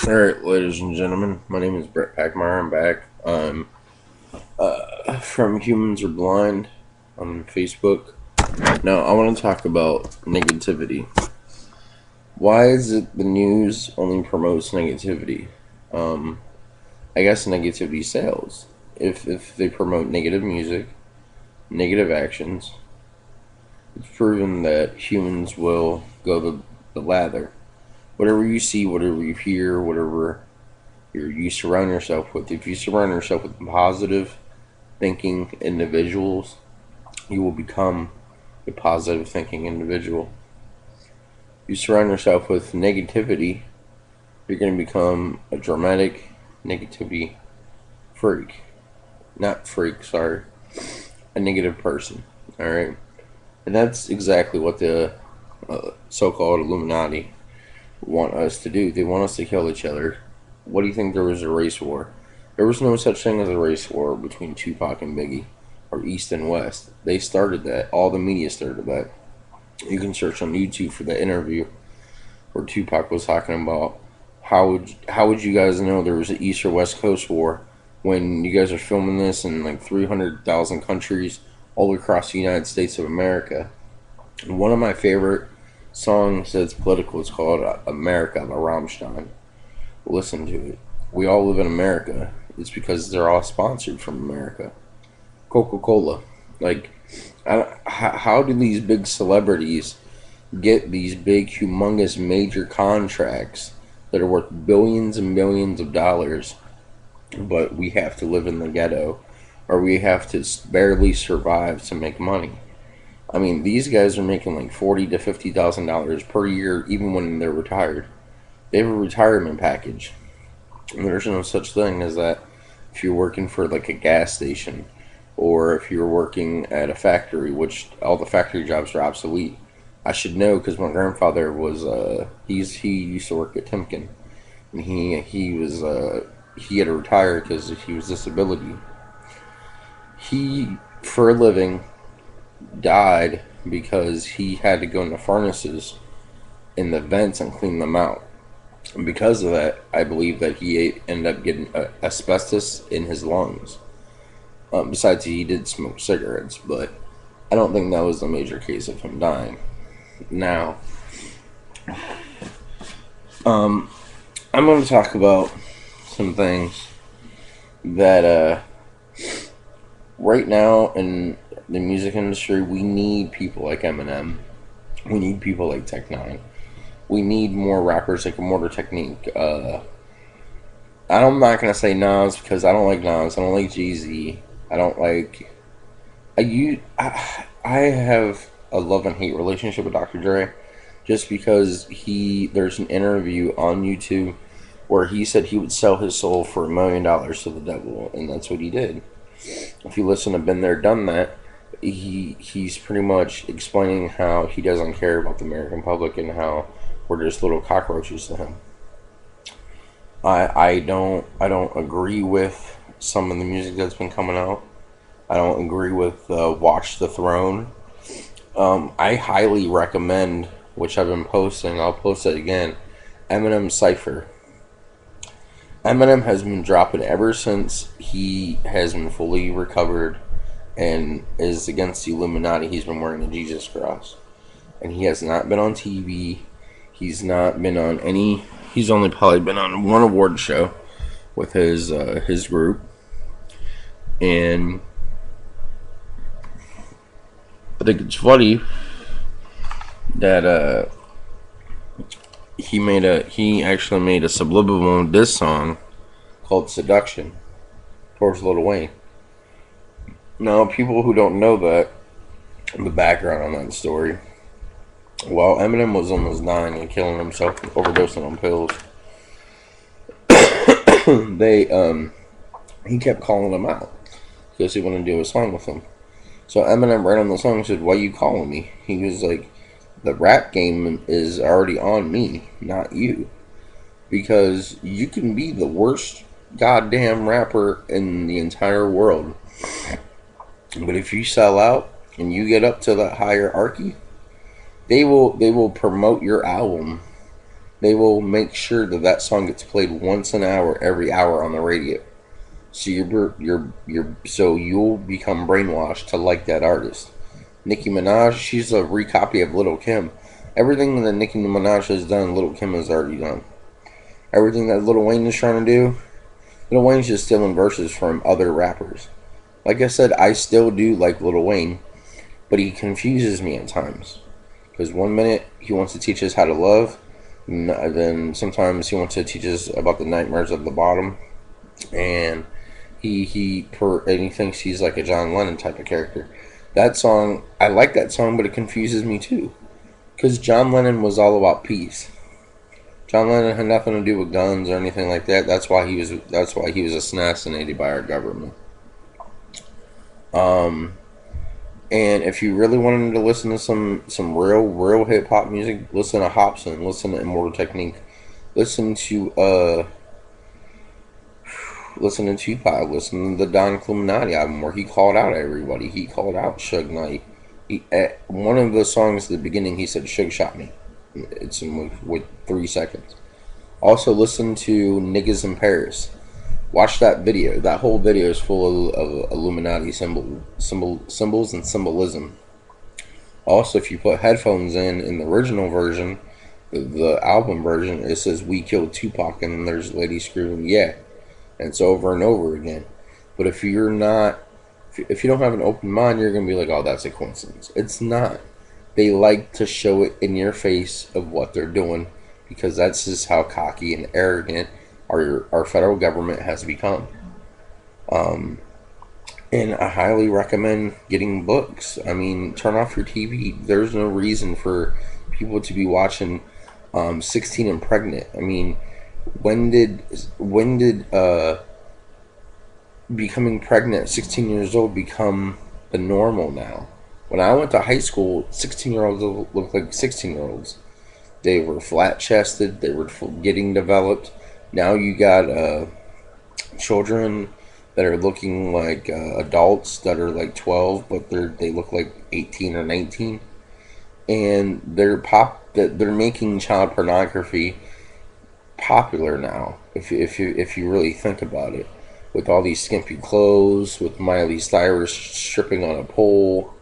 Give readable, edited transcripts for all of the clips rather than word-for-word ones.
Alright, ladies and gentlemen, my name is Brett Packmeyer. I'm back. I'm from Humans Are Blind on Facebook. Now, I want to talk about negativity. Why is it the news only promotes negativity? Um, I guess negativity sells. If they promote negative music, negative actions, it's proven that humans will go the lather. Whatever you see, whatever you hear, whatever you surround yourself with. If you surround yourself with positive thinking individuals, you will become a positive thinking individual. If you surround yourself with negativity, you're going to become a dramatic negativity freak. Not freak, sorry. A negative person. Alright? And that's exactly what the so called Illuminati want us to do. They want us to kill each other. What do you think there was a race war? There was no such thing as a race war between Tupac and Biggie, or East and West. They started that. All the media started that. You can search on YouTube for the interview where Tupac was talking about how would you guys know there was an East or West Coast war when you guys are filming this in like 300,000 countries all across the United States of America. And one of my favorite songs that's political is called America by Rammstein. Listen to it. We all live in America. It's because they're all sponsored from America. Coca Cola. Like, how do these big celebrities get these big, humongous, major contracts that are worth billions and millions of dollars, but we have to live in the ghetto, or we have to barely survive to make money? I mean, these guys are making like $40,000 to $50,000 per year, even when they're retired. They have a retirement package. And there's no such thing as that if you're working for like a gas station or if you're working at a factory, which all the factory jobs are obsolete. I should know because my grandfather was he used to work at Timken, and he had to retire because he was disability. He for a living died because he had to go into furnaces in the vents and clean them out. And because of that, I believe that he ended up getting asbestos in his lungs. Besides, he did smoke cigarettes, but I don't think that was the major case of him dying. Now, I'm going to talk about some things that right now in the music industry, we need people like Eminem. We need people like Tech Nine. We need more rappers like Immortal Technique. I'm not gonna say Nas because I don't like Nas. I don't like Jay-Z. I don't like. I have a love and hate relationship with Dr. Dre, just because there's an interview on YouTube where he said he would sell his soul for $1 million to the devil, and that's what he did. If you listen to Been There, Done That, he's pretty much explaining how he doesn't care about the American public and how we're just little cockroaches to him. I don't agree with some of the music that's been coming out. I don't agree with Watch the Throne. I highly recommend, which I've been posting, I'll post it again, Eminem Cypher. Eminem has been dropping ever since he has been fully recovered and is against the Illuminati. He's been wearing the Jesus cross. And he has not been on TV. He's not been on any. He's only probably been on one award show with his group. And I think it's funny that he actually made a subliminal diss song called Seduction towards Lil Wayne. Now, people who don't know that, the background on that story, while Eminem was almost dying and killing himself, overdosing on pills, he kept calling him out because he wanted to do a song with him. So Eminem ran on the song and said, "Why you calling me?" He was like, "The rap game is already on me, not you. Because you can be the worst goddamn rapper in the entire world. But if you sell out and you get up to that hierarchy, they will promote your album. they will make sure that that song gets played once an hour, every hour on the radio. So so you'll become brainwashed to like that artist. Nicki Minaj, she's a recopy of Little Kim. Everything that Nicki Minaj has done, Little Kim has already done. Everything that Lil Wayne is trying to do, Lil Wayne's just stealing verses from other rappers. Like I said, I still do like Lil Wayne, but he confuses me at times. Because one minute he wants to teach us how to love, and then sometimes he wants to teach us about the nightmares of the bottom, and he thinks he's like a John Lennon type of character. That song, I like that song, but it confuses me too, because John Lennon was all about peace. John Lennon had nothing to do with guns or anything like that. That's why he was assassinated by our government. And if you really wanted to listen to some real hip hop music, listen to Hopsin, listen to Immortal Technique, listen to Tupac, listen to the Don Illuminati album where he called out everybody. He called out Suge Knight. At one of the songs at the beginning, he said Suge shot me. It's in with 3 seconds. Also, listen to Niggas in Paris. Watch that video. That whole video is full of Illuminati symbols and symbolism. Also, if you put headphones in the original version, the album version, it says "We killed Tupac," and then there's a lady screaming "Yeah," and it's over and over again. But if you don't have an open mind, you're gonna be like, "Oh, that's a coincidence." It's not. They like to show it in your face of what they're doing, because that's just how cocky and arrogant our federal government has become. And I highly recommend getting books. I mean, turn off your TV. There's no reason for people to be watching 16 and Pregnant. I mean, when did becoming pregnant at 16 years old become the normal now? When I went to high school, 16-year-olds looked like 16-year-olds. They were flat-chested. They were getting developed. Now you got children that are looking like adults that are like 12, but they look like 18 or 19, and they're making child pornography popular now. If you really think about it, with all these skimpy clothes, with Miley Cyrus stripping on a pole,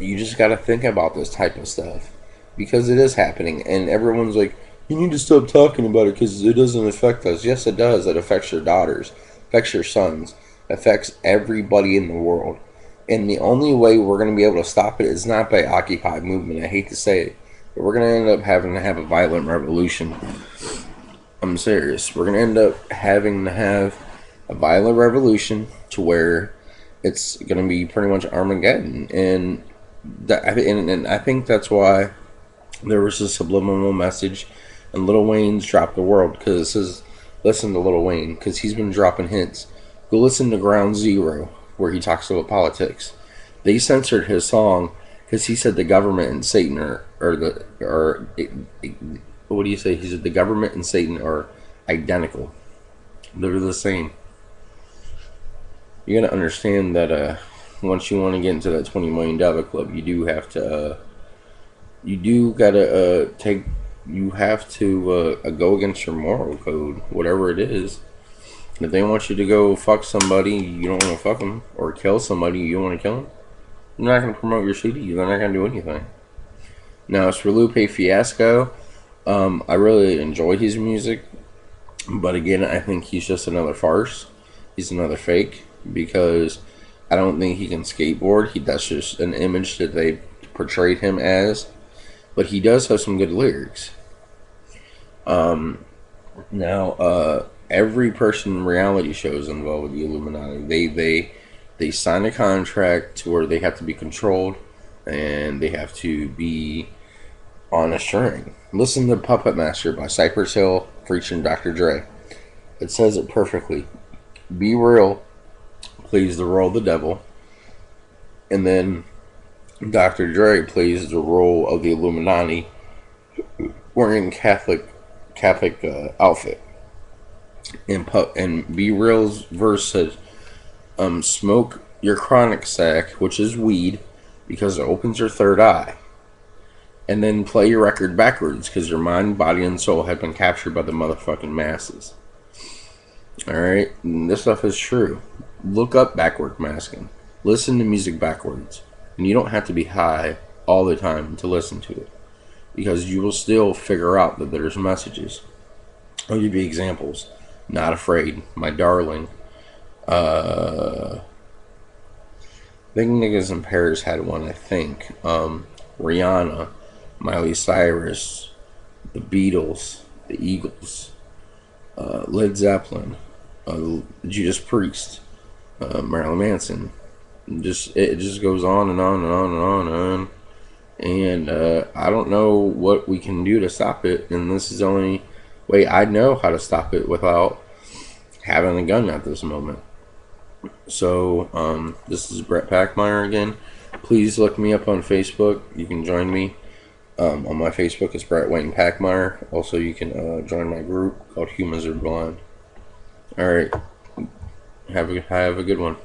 you just got to think about this type of stuff, because it is happening, and everyone's like, you need to stop talking about it because it doesn't affect us. Yes, it does. It affects your daughters, affects your sons, affects everybody in the world. And the only way we're going to be able to stop it is not by Occupy movement. I hate to say it, but we're going to end up having to have a violent revolution. I'm serious. We're going to end up having to have a violent revolution to where it's going to be pretty much Armageddon. And I think that's why there was a subliminal message. And Lil Wayne's dropped the world, because it says, listen to Lil Wayne, because he's been dropping hints. Go listen to Ground Zero, where he talks about politics. They censored his song because he said the government and Satan what do you say? He said the government and Satan are identical. They're the same. You gotta understand that once you want to get into that $20 million club, you do have to go against your moral code, whatever it is. If they want you to go fuck somebody, you don't want to fuck them, or kill somebody, you don't want to kill them, you're not going to promote your CD. They're not going to do anything. Now, as for Lupe Fiasco, I really enjoy his music, but again, I think he's just another farce. He's another fake, because I don't think he can skateboard. That's just an image that they portrayed him as. But he does have some good lyrics. Now, every person in reality shows involved with the Illuminati. They sign a contract to where they have to be controlled, and they have to be on a string. Listen to Puppet Master by Cypress Hill featuring Dr. Dre. It says it perfectly. Be Real plays the role of the devil, and then Dr. Dre plays the role of the Illuminati wearing Catholic outfit. And Be Real's verse says, smoke your chronic sack, which is weed, because it opens your third eye. and then play your record backwards because your mind, body, and soul have been captured by the motherfucking masses. Alright? This stuff is true. Look up backward masking. Listen to music backwards. And you don't have to be high all the time to listen to it, because you will still figure out that there's messages. I'll give you examples. Not Afraid, My Darling. Big Niggas in Paris had one, I think. Rihanna, Miley Cyrus, the Beatles, the Eagles, Led Zeppelin, Judas Priest, Marilyn Manson. It just goes on and on and on and on and on. And I don't know what we can do to stop it. And this is the only way I know how to stop it without having a gun at this moment. So this is Brett Packmeyer again. Please look me up on Facebook. You can join me. On my Facebook, it's Brett Wayne Packmeyer. Also, you can join my group called Humans Are Blind. All right, have a good one.